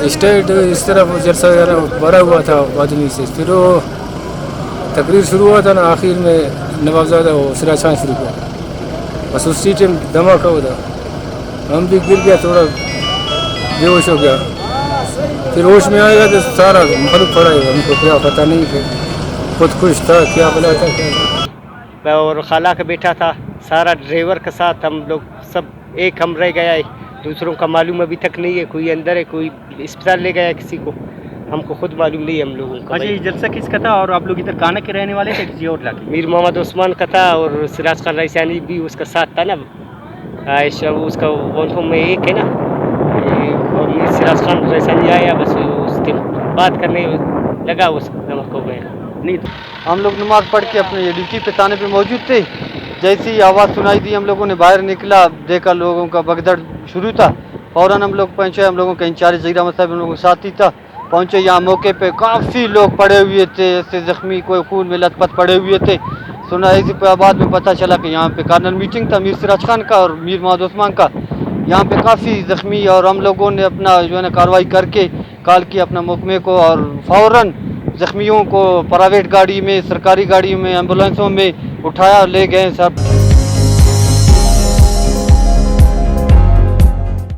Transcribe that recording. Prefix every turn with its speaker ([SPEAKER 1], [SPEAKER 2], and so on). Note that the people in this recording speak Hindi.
[SPEAKER 1] स्टेट इस तरफ जलसा वगैरह भरा हुआ था आदमी से, फिर वो तकरीर शुरू हुआ था ना, आखिर में नवाबजादा वो सिराज खान शुरू हुआ, बस उसी टाइम धमाका हुआ, हम भी गिर गया, थोड़ा बेहोश हो गया, फिर होश में आएगा तो सारा मालूम पड़ा है, हमको क्या पता नहीं, फिर खुद खुश था, क्या बोला था क्या।
[SPEAKER 2] मैं और खाला का बेटा था, सारा ड्राइवर के साथ हम लोग सब एक हम रह गया है, दूसरों का मालूम अभी तक नहीं है, कोई अंदर है, कोई अस्पताल ले गया है किसी को, हमको खुद मालूम नहीं है हम लोगों का।
[SPEAKER 3] अच्छा, ये जलसा किसका था और आप लोग इधर काना के रहने वाले थे किसी और इलाके?
[SPEAKER 2] मीर मोहम्मद उस्मान का था और सिराज खान रईसानी भी उसका साथ था ना, आयशा उसका वो में एक है ना, और मीर सिराज खान रईसानी आया, बस उसके बात करने लगा, उस नमक हो गया।
[SPEAKER 3] नहीं, हम लोग नमाज पढ़ के अपने ड्यूटी पे थाने पे मौजूद थे, जैसी आवाज़ सुनाई दी हम लोगों ने बाहर निकला, देखा लोगों का भगदड़ शुरू था, फ़ौरन हम लोग पहुँचे, हम लोगों का इंचार्ज जहीर अहमद साहब हम लोगों के साथ ही था, पहुँचे यहाँ मौके पे काफ़ी लोग पड़े हुए थे, ऐसे ज़ख्मी, कोई खून में लथपथ पड़े हुए थे। सुना इसी पर बाद में पता चला कि यहाँ पे कार्नल मीटिंग था मीर सिराज खान का और मीर मोहम्मद उस्मान का, यहाँ पे काफ़ी ज़ख्मी, और हम लोगों ने अपना जो है ना कार्रवाई करके कॉल किया अपना महकमे को, और फ़ौरन ज़ख्मियों को प्राइवेट गाड़ी में, सरकारी गाड़ी में, एम्बुलेंसों में उठाया ले गए सब।